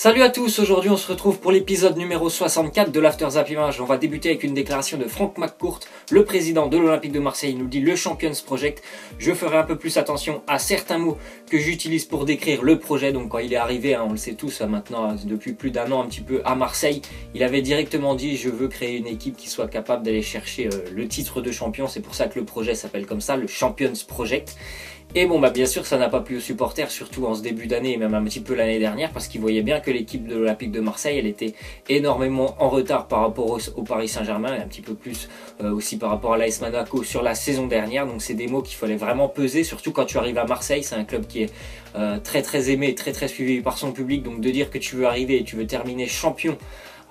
Salut à tous, aujourd'hui on se retrouve pour l'épisode numéro 64 de l'After Zap Image. On va débuter avec une déclaration de Franck McCourt, le président de l'Olympique de Marseille. Il nous dit le Champions Project. Je ferai un peu plus attention à certains mots que j'utilise pour décrire le projet. Donc quand il est arrivé, on le sait tous maintenant, depuis plus d'un an un petit peu à Marseille, il avait directement dit je veux créer une équipe qui soit capable d'aller chercher le titre de champion. C'est pour ça que le projet s'appelle comme ça, le Champions Project. Et bon, bien sûr, ça n'a pas plu aux supporters, surtout en ce début d'année et même un petit peu l'année dernière, parce qu'ils voyaient bien que l'équipe de l'Olympique de Marseille, elle était énormément en retard par rapport au Paris Saint-Germain et un petit peu plus aussi par rapport à l'AS Monaco sur la saison dernière. Donc c'est des mots qu'il fallait vraiment peser, surtout quand tu arrives à Marseille. C'est un club qui est très aimé, très suivi par son public. Donc de dire que tu veux arriver et tu veux terminer champion,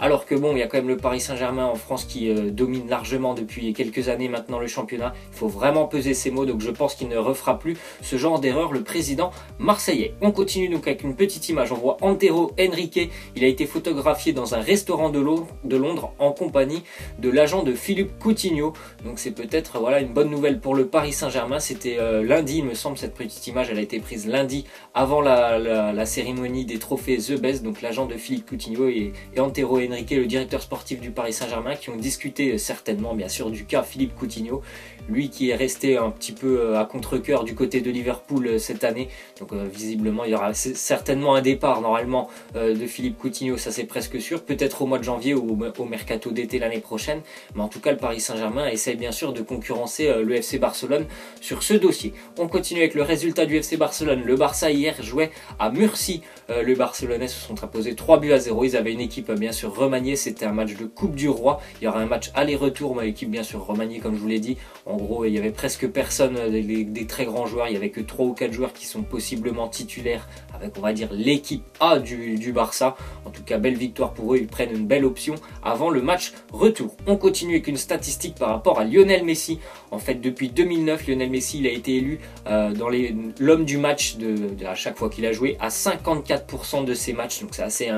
alors que bon, il y a quand même le Paris Saint-Germain en France qui domine largement depuis quelques années maintenant le championnat. Il faut vraiment peser ces mots, donc je pense qu'il ne refera plus ce genre d'erreur, le président marseillais. On continue donc avec une petite image. On voit Antero Henrique. Il a été photographié dans un restaurant de Londres en compagnie de l'agent de Philippe Coutinho. Donc c'est peut-être une bonne nouvelle pour le Paris Saint-Germain. C'était lundi, il me semble, cette petite image. Elle a été prise lundi avant la cérémonie des trophées The Best. Donc l'agent de Philippe Coutinho et Antero Henrique, le directeur sportif du Paris Saint-Germain, qui ont discuté certainement bien sûr du cas Philippe Coutinho, lui qui est resté un petit peu à contre-cœur du côté de Liverpool cette année. Donc visiblement il y aura certainement un départ normalement de Philippe Coutinho, ça c'est presque sûr, peut-être au mois de janvier ou au mercato d'été l'année prochaine, mais en tout cas le Paris Saint-Germain essaye bien sûr de concurrencer le FC Barcelone sur ce dossier. On continue avec le résultat du FC Barcelone. Le Barça hier jouait à Murcie, le Barcelonais se sont imposés 3-0. Ils avaient une équipe bien sûr remaniée, c'était un match de Coupe du Roi, il y aura un match aller-retour, mais l'équipe bien sûr remaniée comme je vous l'ai dit. En gros il y avait presque personne des très grands joueurs, il y avait que 3 ou 4 joueurs qui sont possiblement titulaires avec on va dire l'équipe A du Barça. En tout cas belle victoire pour eux, ils prennent une belle option avant le match retour. On continue avec une statistique par rapport à Lionel Messi. En fait depuis 2009 Lionel Messi il a été élu dans l'homme du match à chaque fois qu'il a joué à 54% de ses matchs, donc c'est assez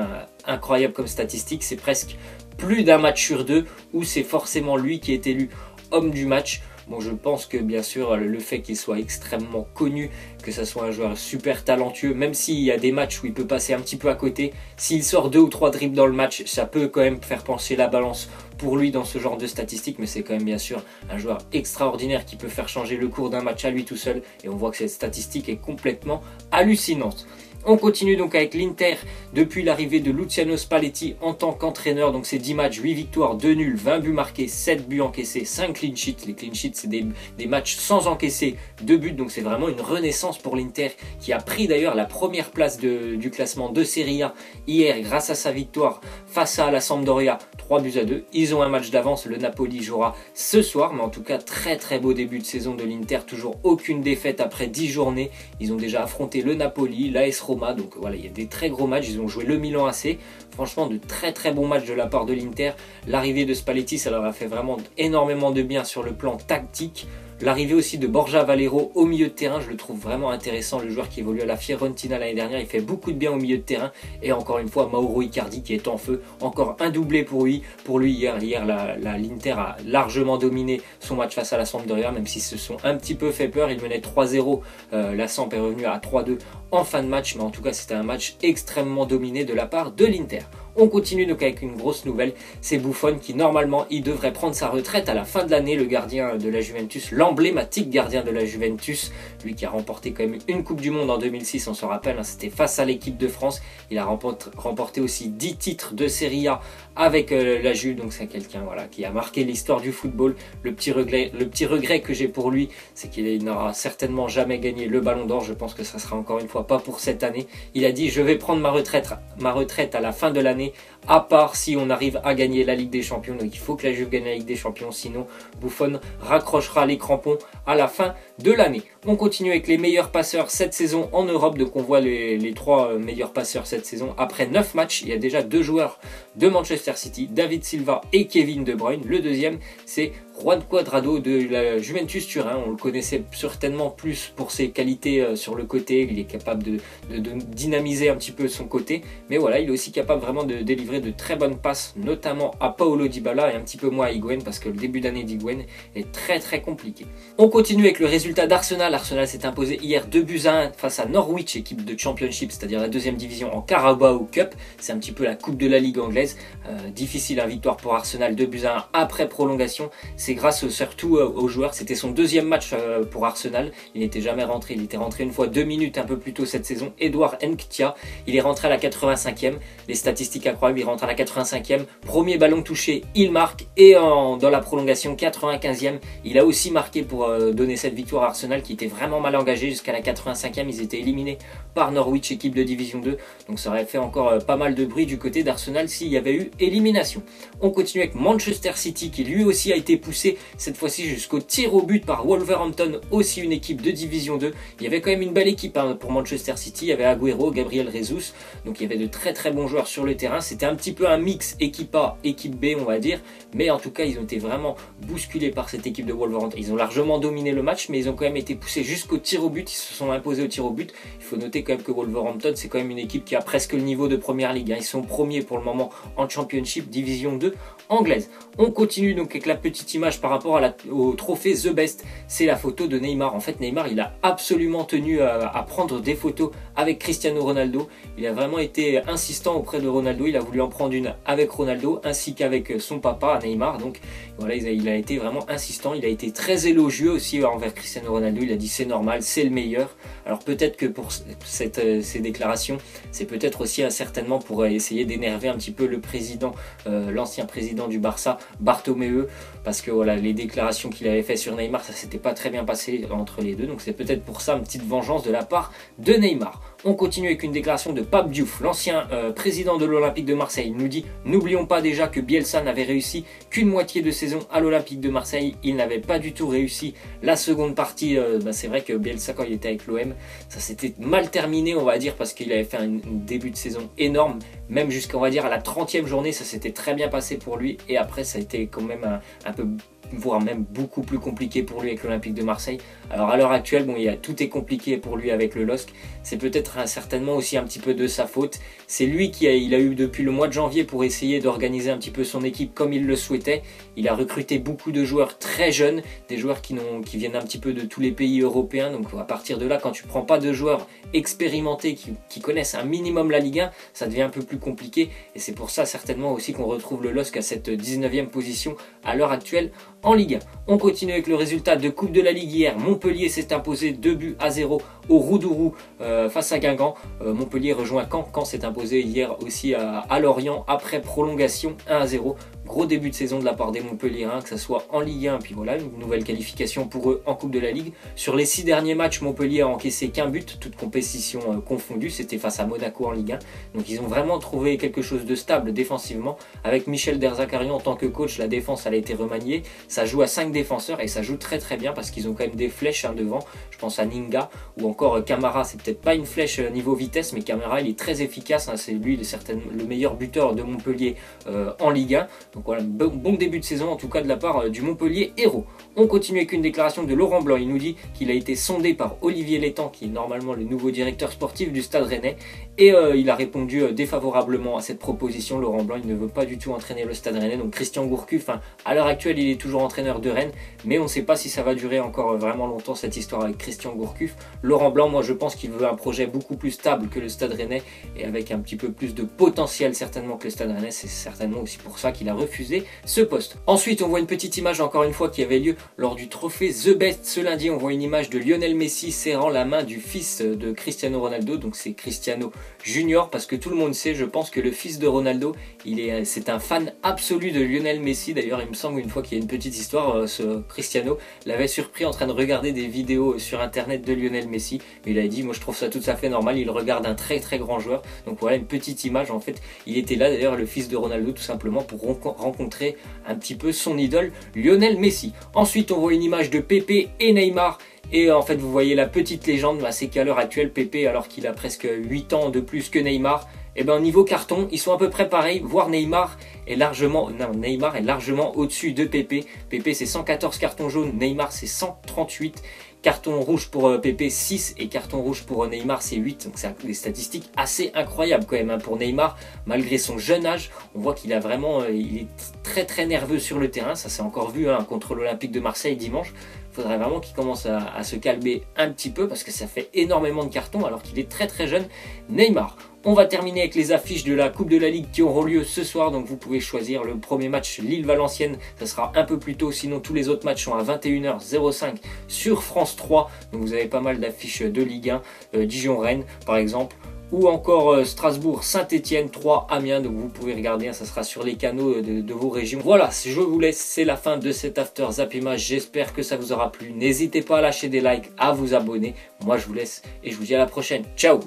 incroyable comme statistique. C'est presque plus d'un match sur deux où c'est forcément lui qui est élu homme du match. Bon, je pense que bien sûr le fait qu'il soit extrêmement connu, que ça soit un joueur super talentueux, même s'il y a des matchs où il peut passer un petit peu à côté, s'il sort 2 ou 3 dribbles dans le match, ça peut quand même faire pencher la balance pour lui dans ce genre de statistiques, mais c'est quand même bien sûr un joueur extraordinaire qui peut faire changer le cours d'un match à lui tout seul, et on voit que cette statistique est complètement hallucinante. On continue donc avec l'Inter depuis l'arrivée de Luciano Spalletti en tant qu'entraîneur. Donc c'est 10 matchs, 8 victoires, 2 nuls, 20 buts marqués, 7 buts encaissés, 5 clean sheets. Les clean sheets c'est des matchs sans encaisser 2 buts. Donc c'est vraiment une renaissance pour l'Inter qui a pris d'ailleurs la première place du classement de Serie A hier grâce à sa victoire face à la Sampdoria 3-2. Ils ont un match d'avance, le Napoli jouera ce soir. Mais en tout cas très beau début de saison de l'Inter. Toujours aucune défaite après 10 journées. Ils ont déjà affronté le Napoli, l'AS Roma. Donc voilà, il y a des très gros matchs. Ils ont joué le Milan AC. Franchement, de très bons matchs de la part de l'Inter. L'arrivée de Spalletti, ça leur a fait vraiment énormément de bien sur le plan tactique. L'arrivée aussi de Borja Valero au milieu de terrain, je le trouve vraiment intéressant. Le joueur qui évolue à la Fiorentina l'année dernière, il fait beaucoup de bien au milieu de terrain. Et encore une fois, Mauro Icardi qui est en feu. Encore un doublé pour lui hier. L'Inter a largement dominé son match face à la Sampdoria, même s'ils se sont un petit peu fait peur. Ils menaient 3-0. La Samp est revenue à 3-2 en fin de match. Mais en tout cas, c'était un match extrêmement dominé de la part de l'Inter. On continue donc avec une grosse nouvelle, c'est Buffon qui normalement il devrait prendre sa retraite à la fin de l'année, le gardien de la Juventus, l'emblématique gardien de la Juventus, lui qui a remporté quand même une Coupe du Monde en 2006, on se rappelle, c'était face à l'équipe de France. Il a remporté aussi 10 titres de Serie A avec la Juve, donc c'est quelqu'un qui a marqué l'histoire du football. Le petit regret que j'ai pour lui, c'est qu'il n'aura certainement jamais gagné le Ballon d'Or. Je pense que ça sera encore une fois pas pour cette année. Il a dit je vais prendre ma retraite à la fin de l'année, à part si on arrive à gagner la Ligue des Champions. Donc il faut que la Juve gagne la Ligue des Champions, sinon Buffon raccrochera les crampons à la fin de l'année. On continue avec les meilleurs passeurs cette saison en Europe. Donc on voit les 3 meilleurs passeurs cette saison. Après 9 matchs, il y a déjà 2 joueurs de Manchester City, David Silva et Kevin De Bruyne. Le deuxième, c'est Juan Cuadrado de la Juventus Turin. On le connaissait certainement plus pour ses qualités sur le côté, il est capable de dynamiser un petit peu son côté, mais voilà, il est aussi capable vraiment de délivrer de très bonnes passes, notamment à Paulo Dybala et un petit peu moins à Higuain, parce que le début d'année d'Higuain est très compliqué. On continue avec le résultat d'Arsenal. Arsenal s'est imposé hier 2-1 face à Norwich, équipe de Championship, c'est-à-dire la deuxième division en Carabao Cup. C'est un petit peu la coupe de la Ligue anglaise. Difficile à victoire pour Arsenal, 2-1 après prolongation. C'est grâce surtout aux joueurs. C'était son deuxième match pour Arsenal. Il n'était jamais rentré. Il était rentré une fois 2 minutes un peu plus tôt cette saison. Edouard Nketiah, il est rentré à la 85e. Les statistiques incroyables, il rentre à la 85e. Premier ballon touché, il marque. Et dans la prolongation 95e, il a aussi marqué pour donner cette victoire à Arsenal qui était vraiment mal engagé. Jusqu'à la 85e, ils étaient éliminés par Norwich, équipe de Division 2. Donc ça aurait fait encore pas mal de bruit du côté d'Arsenal s'il y avait eu élimination. On continue avec Manchester City qui lui aussi a été poussé cette fois-ci jusqu'au tir au but par Wolverhampton, aussi une équipe de Division 2. Il y avait quand même une belle équipe pour Manchester City. Il y avait Agüero, Gabriel Jesus, donc il y avait de très bons joueurs sur le terrain. C'était un petit peu un mix équipe A, équipe B on va dire, mais en tout cas ils ont été vraiment bousculés par cette équipe de Wolverhampton. Ils ont largement dominé le match, mais ils ont quand même été poussés jusqu'au tir au but. Ils se sont imposés au tir au but. Il faut noter quand même que Wolverhampton c'est quand même une équipe qui a presque le niveau de Première Ligue. Ils sont premiers pour le moment en Championship Division 2 anglaise. On continue donc avec la petite image par rapport au trophée The Best. C'est la photo de Neymar. En fait Neymar il a absolument tenu à prendre des photos avec Cristiano Ronaldo. Il a vraiment été insistant auprès de Ronaldo. Il a voulu en prendre une avec Ronaldo ainsi qu'avec son papa Neymar. Donc voilà, il a été vraiment insistant. Il a été très élogieux aussi envers Cristiano Ronaldo. Il a dit c'est normal, c'est le meilleur. Alors peut-être que pour ces déclarations, c'est peut-être aussi certainement pour essayer d'énerver un petit peu le président, l'ancien président du Barça, Bartomeu, parce que voilà, les déclarations qu'il avait fait sur Neymar, ça s'était pas très bien passé entre les deux. Donc c'est peut-être pour ça une petite vengeance de la part de Neymar. On continue avec une déclaration de Pape Diouf, l'ancien président de l'Olympique de Marseille. Il nous dit « N'oublions pas déjà que Bielsa n'avait réussi qu'une moitié de saison à l'Olympique de Marseille. Il n'avait pas du tout réussi la seconde partie. C'est vrai que Bielsa, quand il était avec l'OM, ça s'était mal terminé, on va dire, parce qu'il avait fait un début de saison énorme. Même jusqu'à, on va dire, à la 30e journée, ça s'était très bien passé pour lui. Et après, ça a été quand même un peu, voire même beaucoup plus compliqué pour lui avec l'Olympique de Marseille. Alors à l'heure actuelle, bon, tout est compliqué pour lui avec le LOSC. C'est peut-être certainement aussi un petit peu de sa faute. C'est lui il a eu depuis le mois de janvier pour essayer d'organiser un petit peu son équipe comme il le souhaitait. Il a recruté beaucoup de joueurs très jeunes, des joueurs qui viennent un petit peu de tous les pays européens. Donc à partir de là, quand tu prends pas de joueurs expérimentés qui connaissent un minimum la Ligue 1, ça devient un peu plus compliqué. Et c'est pour ça certainement aussi qu'on retrouve le LOSC à cette 19e position à l'heure actuelle en Ligue 1. On continue avec le résultat de Coupe de la Ligue hier. Montpellier s'est imposé 2-0 au Roudourou face à Guingamp. Montpellier rejoint Caen. Caen s'est imposé hier aussi à Lorient après prolongation 1-0. Gros début de saison de la part des Montpelliérains, que ce soit en Ligue 1, puis voilà, une nouvelle qualification pour eux en Coupe de la Ligue. Sur les 6 derniers matchs, Montpellier a encaissé qu'un but, toute compétition confondue, c'était face à Monaco en Ligue 1. Donc ils ont vraiment trouvé quelque chose de stable défensivement. Avec Michel Derzakarian en tant que coach, la défense elle a été remaniée. Ça joue à 5 défenseurs et ça joue très bien parce qu'ils ont quand même des flèches devant. Je pense à Ninga ou encore Camara, c'est peut-être pas une flèche niveau vitesse, mais Camara il est très efficace, hein. C'est lui certainement le meilleur buteur de Montpellier en Ligue 1. Donc voilà, bon début de saison en tout cas de la part du Montpellier héros. On continue avec une déclaration de Laurent Blanc. Il nous dit qu'il a été sondé par Olivier Létang, qui est normalement le nouveau directeur sportif du Stade Rennais, et il a répondu défavorablement à cette proposition. Laurent Blanc, il ne veut pas du tout entraîner le Stade Rennais. Donc Christian Gourcuff, à l'heure actuelle, il est toujours entraîneur de Rennes, mais on ne sait pas si ça va durer encore vraiment longtemps cette histoire avec Christian Gourcuff. Laurent Blanc, moi je pense qu'il veut un projet beaucoup plus stable que le Stade Rennais et avec un petit peu plus de potentiel certainement que le Stade Rennais. C'est certainement aussi pour ça qu'il a refusé ce poste. Ensuite, on voit une petite image encore une fois qui avait lieu lors du trophée The Best ce lundi. On voit une image de Lionel Messi serrant la main du fils de Cristiano Ronaldo, donc c'est Cristiano Junior, parce que tout le monde sait, je pense que le fils de Ronaldo, c'est un fan absolu de Lionel Messi. D'ailleurs, il me semble une fois qu'il y a une petite histoire, ce Cristiano l'avait surpris en train de regarder des vidéos sur internet de Lionel Messi, mais il a dit moi je trouve ça tout à fait normal, il regarde un très grand joueur. Donc voilà une petite image, en fait il était là d'ailleurs, le fils de Ronaldo, tout simplement pour rencontrer un petit peu son idole Lionel Messi. Ensuite on voit une image de Pepe et Neymar. Et en fait vous voyez la petite légende, c'est qu'à l'heure actuelle Pepe, alors qu'il a presque 8 ans de plus que Neymar, Et ben niveau carton, ils sont à peu près pareils, voire Neymar est largement au-dessus de Pepe. Pepe c'est 114 cartons jaunes, Neymar c'est 138. Carton rouge pour Pepe 6 et carton rouge pour Neymar c'est 8. Donc c'est des statistiques assez incroyables quand même hein, pour Neymar. Malgré son jeune âge, on voit qu'il a vraiment, il est très nerveux sur le terrain. Ça s'est encore vu hein, contre l'Olympique de Marseille dimanche. Il faudrait vraiment qu'il commence à se calmer un petit peu parce que ça fait énormément de cartons alors qu'il est très jeune. Neymar. On va terminer avec les affiches de la Coupe de la Ligue qui auront lieu ce soir. Donc vous pouvez choisir le premier match Lille-Valenciennes. Ça sera un peu plus tôt. Sinon tous les autres matchs sont à 21h05 sur France 3. Donc vous avez pas mal d'affiches de Ligue 1. Dijon-Rennes par exemple. Ou encore Strasbourg-Saint-Etienne, 3 Amiens. Donc vous pouvez regarder, hein, ça sera sur les canaux de vos régions. Voilà, je vous laisse, c'est la fin de cet After Zap Image. J'espère que ça vous aura plu. N'hésitez pas à lâcher des likes, à vous abonner. Moi je vous laisse et je vous dis à la prochaine. Ciao!